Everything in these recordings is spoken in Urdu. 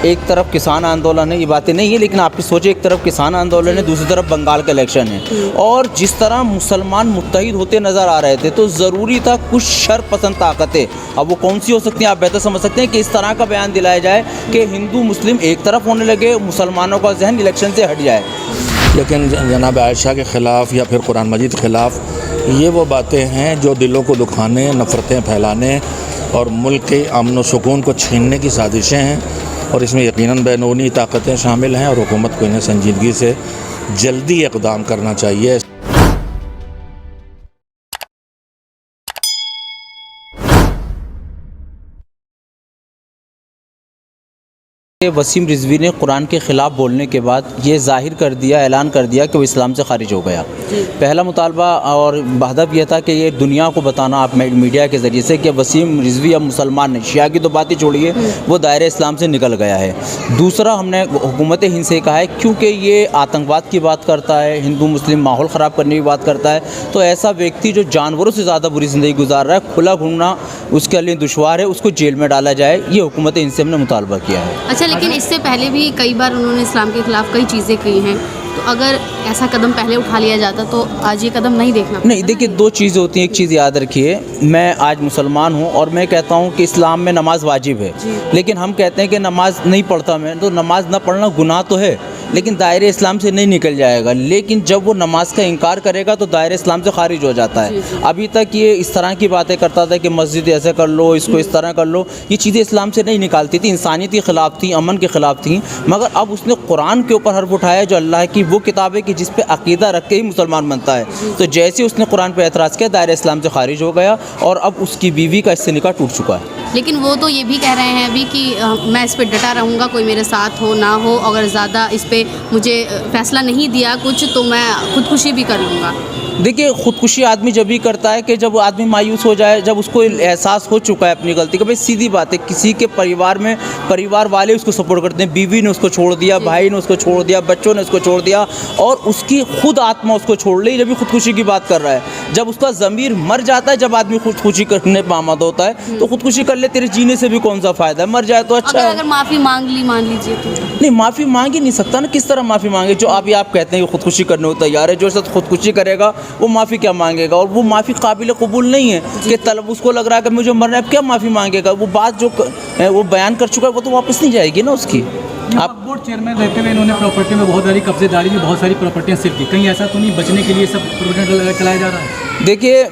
ایک طرف کسان آندولن ہے، یہ باتیں نہیں ہے، لیکن آپ کی سوچیں ایک طرف کسان آندولن ہے، دوسری طرف بنگال کا الیکشن ہے، اور جس طرح مسلمان متحد ہوتے نظر آ رہے تھے تو ضروری تھا کچھ شر پسند طاقتیں، اب وہ کون سی ہو سکتی ہیں آپ بہتر سمجھ سکتے ہیں، کہ اس طرح کا بیان دلایا جائے کہ ہندو مسلم ایک طرف ہونے لگے، مسلمانوں کا ذہن الیکشن سے ہٹ جائے۔ لیکن جناب عائشہ کے خلاف یا پھر قرآن مجید کے خلاف یہ وہ باتیں ہیں جو دلوں کو دکھانے، نفرتیں پھیلانے اور ملک کے امن و سکون کو چھیننے کی سازشیں ہیں، اور اس میں یقیناً بیرونی طاقتیں شامل ہیں، اور حکومت کو انہیں سنجیدگی سے جلدی اقدام کرنا چاہیے۔ وسیم رضوی نے قرآن کے خلاف بولنے کے بعد یہ ظاہر کر دیا، اعلان کر دیا کہ وہ اسلام سے خارج ہو گیا۔ پہلا مطالبہ اور ہدف یہ تھا کہ یہ دنیا کو بتانا آپ میڈیا کے ذریعے سے کہ وسیم رضوی اب مسلمان نہیں، شیعہ کی تو بات ہی چھوڑیے، وہ دائرہ اسلام سے نکل گیا ہے۔ دوسرا ہم نے حکومت ہند سے کہا ہے کیونکہ یہ آتنکواد کی بات کرتا ہے، ہندو مسلم ماحول خراب کرنے کی بات کرتا ہے، تو ایسا ویکتی جو جانوروں سے زیادہ بری زندگی گزار رہا ہے، کھلا گھومنا اس کے لیے دشوار ہے، اس کو جیل میں ڈالا جائے، یہ حکومت ہند سے ہم نے مطالبہ کیا ہے۔ اچھا، لیکن اس سے پہلے بھی کئی بار انہوں نے اسلام کے خلاف کئی چیزیں کی ہیں، تو اگر ایسا قدم پہلے اٹھا لیا جاتا تو آج یہ قدم نہیں دیکھنا پڑتا۔ نہیں، دیکھیے دو چیزیں ہوتی ہیں، ایک چیز یاد رکھیے، میں آج مسلمان ہوں اور میں کہتا ہوں کہ اسلام میں نماز واجب ہے، لیکن ہم کہتے ہیں کہ نماز نہیں پڑھتا میں، تو نماز نہ پڑھنا گناہ تو ہے لیکن دائرہ اسلام سے نہیں نکل جائے گا، لیکن جب وہ نماز کا انکار کرے گا تو دائرہ اسلام سے خارج ہو جاتا ہے۔ ابھی تک یہ اس طرح کی باتیں کرتا تھا کہ مسجد ایسے کر لو، اس کو اس طرح کر لو، یہ چیزیں اسلام سے نہیں نکالتی تھی، انسانیت کے خلاف تھیں، امن کے خلاف تھیں، مگر اب اس نے قرآن کے اوپر حرف اٹھایا جو اللہ کی وہ کتاب ہے کہ جس پہ عقیدہ رکھ کے ہی مسلمان بنتا ہے، تو جیسے اس نے قرآن پہ اعتراض کیا دائرہ اسلام سے خارج ہو گیا، اور اب اس کی بیوی کا اس سے نکاح ٹوٹ چکا ہے۔ لیکن وہ تو یہ بھی کہہ رہے ہیں ابھی کہ میں اس پہ ڈٹا رہوں گا، کوئی میرے ساتھ ہو نہ ہو، اگر زیادہ اس پہ مجھے فیصلہ نہیں دیا کچھ تو میں خودکشی بھی کر لوں گا۔ دیکھیے خودکشی آدمی جب ہی کرتا ہے کہ جب آدمی مایوس ہو جائے، جب اس کو احساس ہو چکا ہے اپنی غلطی کا۔ بھائی سیدھی بات ہے، کسی کے پریوار میں پریوار والے اس کو سپورٹ کرتے ہیں، بیوی نے اس کو چھوڑ دیا، بھائی نے اس کو چھوڑ دیا، بچوں نے اس کو چھوڑ دیا، اور اس کی خود آتما اس کو چھوڑ لی جب بھی خودکشی کی بات کر رہا ہے۔ جب اس کا ضمیر مر جاتا ہے، جب آدمی خودکشی کرنے پہ آمد ہوتا ہے تو خودکشی کر لے، تیرے جینے سے بھی کون سا فائدہ ہے، مر جائے تو اچھا ہے۔ اگر معافی مانگ لی مان لیجیے تو نہیں، معافی مانگ ہی نہیں سکتا نا، کس طرح معافی مانگے؟ جو آپ کہتے ہیں کہ خودکشی کرنے کو تیار ہے، جو شخص خودکشی کرے گا وہ معافی کیا مانگے گا؟ اور وہ معافی قابل قبول نہیں ہے کہ طلب اس کو لگ رہا ہے کہ مجھے مرنا ہے، اب کیا معافی مانگے گا؟ وہ بات جو وہ بیان کر چکا ہے وہ تو واپس نہیں جائے گی نا اس کی۔ آپ بورڈ چیئرمین رہتے ہوئے انہوں نے پراپرٹی میں بہت ساری قبضے داری کی، بہت ساری پراپرٹیاں سیل کی، کہیں ایسا تو نہیں بچنے کے لیے سب پروپیگنڈا چلایا جا رہا ہے؟ دیکھیے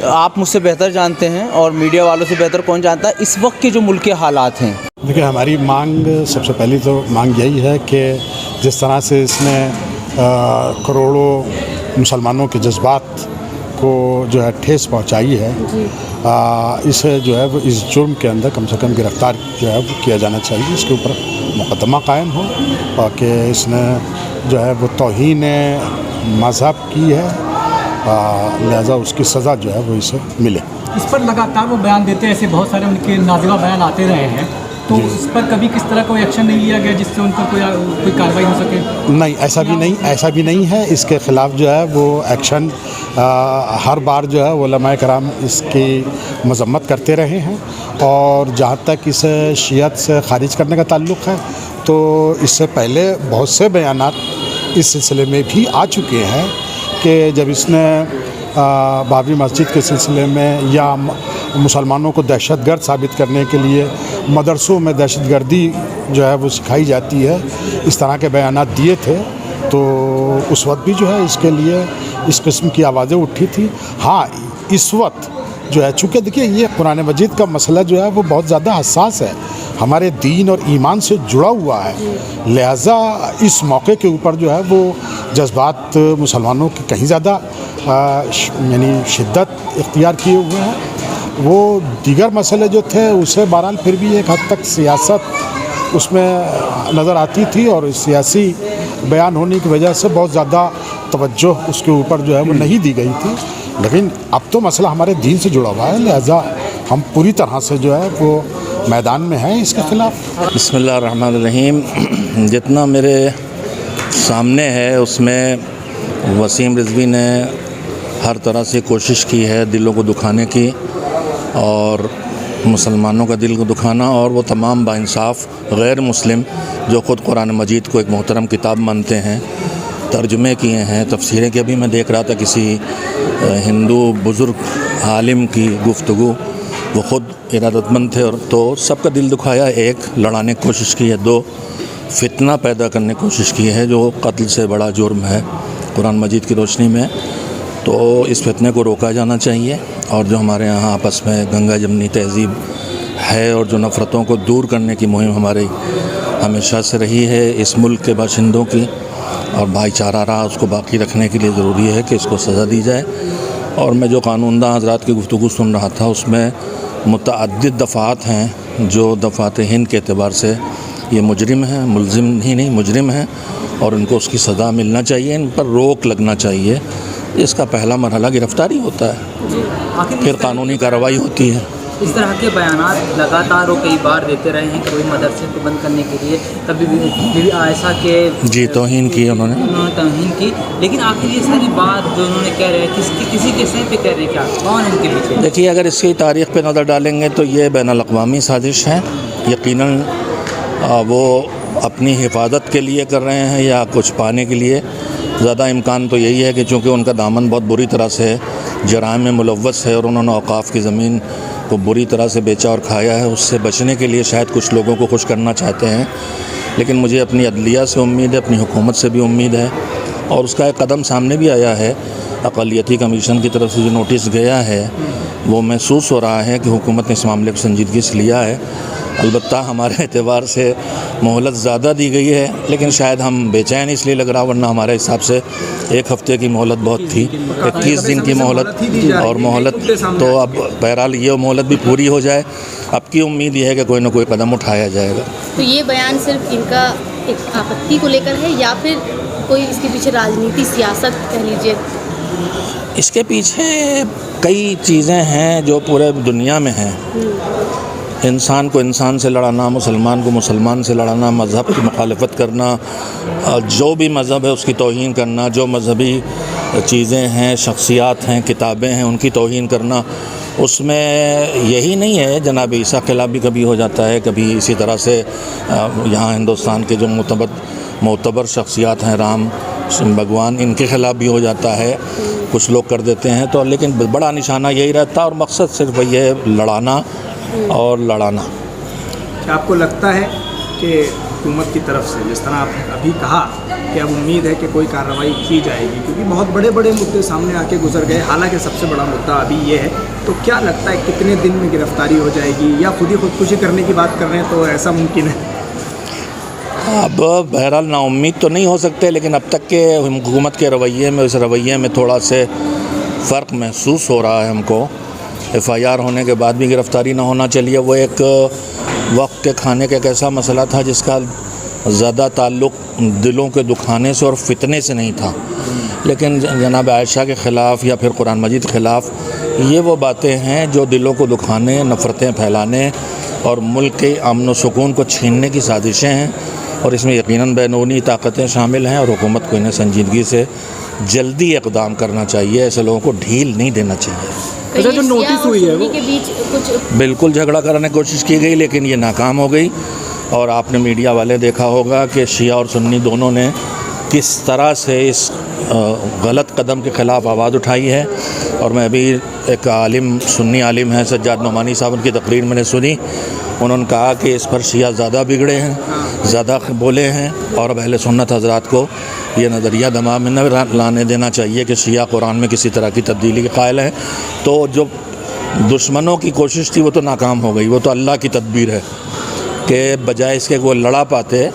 آپ مجھ سے بہتر جانتے ہیں اور میڈیا والوں سے بہتر کون جانتا ہے اس وقت کے جو ملک کے حالات ہیں۔ دیکھیے ہماری مانگ سب سے پہلی تو مانگ یہی ہے کہ جس طرح سے اس نے کروڑوں مسلمانوں کے جذبات کو جو ہے ٹھیس پہنچائی ہے، اسے جو ہے وہ اس جرم کے اندر کم سے کم گرفتار جو ہے وہ کیا جانا چاہیے، اس کے اوپر مقدمہ قائم ہو، اور کہ اس نے جو ہے وہ توہین مذہب کی ہے، لہذا اس کی سزا جو ہے وہ اسے ملے۔ اس پر لگاتار وہ بیان دیتے ہیں، ایسے بہت سارے ان کے نازیبہ بیان آتے رہے ہیں، تو اس پر کبھی کس طرح کوئی ایکشن نہیں لیا گیا جس سے ان پر کوئی کارروائی ہو سکے؟ نہیں، ایسا بھی نہیں ہے، اس کے خلاف جو ہے وہ ایکشن ہر بار جو ہے علماء کرام اس کی مذمت کرتے رہے ہیں، اور جہاں تک اسے شیعت سے خارج کرنے کا تعلق ہے تو اس سے پہلے بہت سے بیانات اس سلسلے میں بھی آ چکے ہیں کہ جب اس نے بابری مسجد کے سلسلے میں یا مسلمانوں کو دہشت گرد ثابت کرنے کے لیے مدرسوں میں دہشت گردی جو ہے وہ سکھائی جاتی ہے، اس طرح کے بیانات دیے تھے، تو اس وقت بھی جو ہے اس کے لیے اس قسم کی آوازیں اٹھی تھی۔ ہاں اس وقت جو ہے چونکہ دیکھیے یہ قرآن مجید کا مسئلہ جو ہے وہ بہت زیادہ حساس ہے، ہمارے دین اور ایمان سے جڑا ہوا ہے، لہٰذا اس موقع کے اوپر جو ہے وہ جذبات مسلمانوں کے کہیں زیادہ یعنی شدت اختیار کیے ہوئے ہیں۔ وہ دیگر مسئلے جو تھے اسے بہرحال پھر بھی ایک حد تک سیاست اس میں نظر آتی تھی، اور سیاسی بیان ہونے کی وجہ سے بہت زیادہ توجہ اس کے اوپر جو ہے وہ نہیں دی گئی تھی، لیکن اب تو مسئلہ ہمارے دین سے جڑا ہوا ہے، لہٰذا ہم پوری طرح سے جو ہے وہ میدان میں ہیں اس کے خلاف۔ بسم اللہ الرحمن الرحیم۔ جتنا میرے سامنے ہے اس میں وسیم رضوی نے ہر طرح سے کوشش کی ہے دلوں کو دکھانے کی، اور مسلمانوں کا دل کو دکھانا اور وہ تمام باانصاف غیر مسلم جو خود قرآن مجید کو ایک محترم کتاب مانتے ہیں، ترجمے کیے ہیں، تفسیریں کی. ابھی میں دیکھ رہا تھا کسی ہندو بزرگ عالم کی گفتگو، وہ خود ارادت مند تھے، اور تو سب کا دل دکھایا. ایک، لڑانے کی کوشش کی ہے. دو، فتنہ پیدا کرنے کی کوشش کی ہے، جو قتل سے بڑا جرم ہے قرآن مجید کی روشنی میں. تو اس فتنے کو روکا جانا چاہیے، اور جو ہمارے یہاں آپس میں گنگا جمنی تہذیب ہے اور جو نفرتوں کو دور کرنے کی مہم ہماری ہمیشہ سے رہی ہے اس ملک کے باشندوں کی، اور بھائی چارہ رہا، اس کو باقی رکھنے کے لیے ضروری ہے کہ اس کو سزا دی جائے. اور میں جو قانون داں حضرات کی گفتگو سن رہا تھا، اس میں متعدد دفعات ہیں جو دفعات ہند کے اعتبار سے یہ مجرم ہیں، ملزم ہی نہیں مجرم ہیں، اور ان کو اس کی سزا ملنا چاہیے، ان پر روک لگنا چاہیے. اس کا پہلا مرحلہ گرفتاری ہوتا ہے، پھر قانونی کارروائی ہوتی ہے. اس طرح کے بیانات لگاتار وہ کئی بار دیتے رہے ہیں کہ کوئی مدرسے کو بند کرنے کے لیے، کبھی بھی عائشہ کے جی توہین کی انہوں نے توہین کی، لیکن آخر یہ ساری بات جو انہوں نے کہہ رہے ہیں کسی کے سر پہ کہہ رہے ہیں، کیا کون ہے ان کے پیچھے؟ دیکھیے، اگر اس کی تاریخ پہ نظر ڈالیں گے تو یہ بین الاقوامی سازش ہے. یقیناً وہ اپنی حفاظت کے لیے کر رہے ہیں یا کچھ پانے کے لیے. زیادہ امکان تو یہی ہے کہ چونکہ ان کا دامن بہت بری طرح سے جرائم میں ملوث ہے، اور انہوں نے اوقاف کی زمین کو بری طرح سے بیچا اور کھایا ہے، اس سے بچنے کے لیے شاید کچھ لوگوں کو خوش کرنا چاہتے ہیں. لیکن مجھے اپنی عدلیہ سے امید ہے، اپنی حکومت سے بھی امید ہے، اور اس کا ایک قدم سامنے بھی آیا ہے. اقلیتی کمیشن کی طرف سے جو نوٹس گیا ہے، وہ محسوس ہو رہا ہے کہ حکومت نے اس معاملے کو سنجیدگی سے لیا ہے. البتہ ہمارے اعتبار سے مہلت زیادہ دی گئی ہے، لیکن شاید ہم بے چین اس لیے لگ رہا، ورنہ ہمارے حساب سے 1 ہفتے کی مہلت بہت تھی. 21 دن کی مہلت، اور مہلت تو اب بہرحال یہ مہلت بھی پوری ہو جائے. اب کی امید یہ ہے کہ کوئی نہ کوئی قدم اٹھایا جائے گا. تو یہ بیان صرف ان کا ایک آپتی کو لے کر ہے، یا پھر کوئی اس کے پیچھے راجنیتی سیاست کہہ لیجیے؟ اس کے پیچھے کئی چیزیں ہیں جو پورے دنیا میں ہیں. انسان کو انسان سے لڑانا، مسلمان کو مسلمان سے لڑانا، مذہب کی مخالفت کرنا، جو بھی مذہب ہے اس کی توہین کرنا، جو مذہبی چیزیں ہیں، شخصیات ہیں، کتابیں ہیں، ان کی توہین کرنا. اس میں یہی نہیں ہے، جناب عیسیٰ خلاف بھی کبھی ہو جاتا ہے، کبھی اسی طرح سے یہاں ہندوستان کے جو معتبر شخصیات ہیں، رام بھگوان، ان کے خلاف بھی ہو جاتا ہے، کچھ لوگ کر دیتے ہیں. تو لیکن بڑا نشانہ یہی رہتا، اور مقصد صرف یہ ہے، لڑانا اور لڑانا. کیا آپ کو لگتا ہے کہ حکومت کی طرف سے، جس طرح آپ نے ابھی کہا کہ اب امید ہے کہ کوئی کارروائی کی جائے گی، کیونکہ بہت بڑے بڑے مدعے سامنے آ کے گزر گئے، حالانکہ سب سے بڑا مدعا ابھی یہ ہے، تو کیا لگتا ہے کتنے دن میں گرفتاری ہو جائے گی، یا خودکشی کرنے کی بات کر رہے ہیں تو ایسا ممکن ہے؟ اب بہرحال نا امید تو نہیں ہو سکتے، لیکن اب تک کے حکومت کے رویے میں، اس رویے میں تھوڑا سے فرق محسوس ہو رہا ہے ہم کو. FIR ہونے کے بعد بھی گرفتاری نہ ہونا چاہیے. وہ ایک وقت کے کھانے کا ایک ایسا مسئلہ تھا جس کا زیادہ تعلق دلوں کے دکھانے سے اور فتنے سے نہیں تھا، لیکن جناب عائشہ کے خلاف یا پھر قرآن مجید کے خلاف یہ وہ باتیں ہیں جو دلوں کو دکھانے، نفرتیں پھیلانے اور ملک کے امن و سکون کو چھیننے کی سازشیں ہیں. اور اس میں یقیناً بیرونی طاقتیں شامل ہیں، اور حکومت کو انہیں سنجیدگی سے جلدی اقدام کرنا چاہیے. ایسے لوگوں کو ڈھیل نہیں دینا چاہیے. جو نوٹس ہوئی ہے کے بیچ کچھ بالکل جھگڑا کرنے کی کوشش کی گئی، لیکن یہ ناکام ہو گئی. اور آپ نے میڈیا والے دیکھا ہوگا کہ شیعہ اور سنی دونوں نے کس طرح سے اس غلط قدم کے خلاف آواز اٹھائی ہے. اور میں ابھی ایک عالم، سنی عالم ہیں سجاد نعمانی صاحب، ان کی تقریر میں نے سنی. انہوں نے کہا کہ اس پر شیعہ زیادہ بگڑے ہیں، زیادہ بولے ہیں، اور اب اہل سنت حضرات کو یہ نظریہ دماغ میں نہ لانے دینا چاہیے کہ شیعہ قرآن میں کسی طرح کی تبدیلی کے قائل ہیں. تو جو دشمنوں کی کوشش تھی وہ تو ناکام ہو گئی. وہ تو اللہ کی تدبیر ہے کہ بجائے اس کے وہ لڑا پاتے،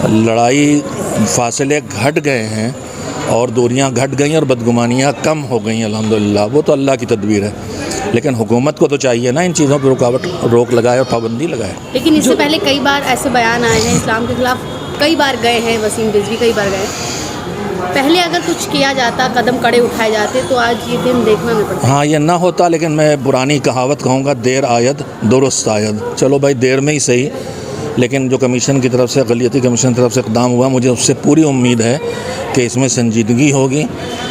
لڑائی فاصلے گھٹ گئے ہیں اور دوریاں گھٹ گئیں اور بدگمانیاں کم ہو گئیں الحمدللہ. وہ تو اللہ کی تدبیر ہے، لیکن حکومت کو تو چاہیے نا ان چیزوں پہ روک لگائے اور پابندی لگائے. لیکن اس سے پہلے کئی بار ایسے بیان آئے ہیں اسلام کے خلاف، کئی بار گئے ہیں، وسیم رضوی کئی بار گئے. پہلے اگر کچھ کیا جاتا، قدم کڑے اٹھائے جاتے، تو آج یہ دن دیکھنا نہ پڑتا. ہاں یہ نہ ہوتا، لیکن میں پرانی کہاوت کہوں گا، دیر آید درست آید. چلو بھائی دیر میں ہی صحیح، لیکن جو کمیشن کی طرف سے، اقلیتی کمیشن کی طرف سے اقدام ہوا، مجھے اس سے پوری امید ہے کہ اس میں سنجیدگی ہوگی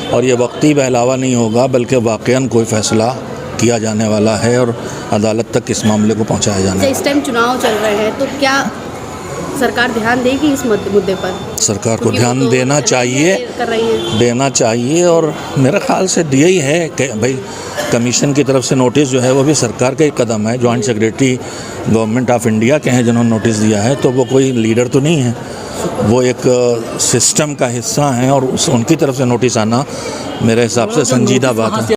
اور یہ وقتی بہلاوا نہیں ہوگا، بلکہ واقعاً کوئی فیصلہ کیا جانے والا ہے اور عدالت تک اس معاملے کو پہنچایا جانا اچھا ہے. اس ٹائم چناؤ چل رہے ہیں تو کیا سرکار دھیان دے گی اس مدعے پر؟ سرکار کو کیونکہ وہ دھیان تو دینا چاہیے، کر رہی ہیں. دینا چاہیے. اور میرے خیال سے یہی ہے کہ بھائی کمیشن کی طرف سے نوٹس جو ہے وہ بھی سرکار کا ایک قدم ہے. Joint secretary government of India کے ہیں جنہوں نے نوٹس دیا ہے، تو وہ کوئی لیڈر تو نہیں ہے، وہ ایک سسٹم کا حصہ ہیں، اور ان کی طرف سے نوٹس آنا میرے حساب سے سنجیدہ بات ہے.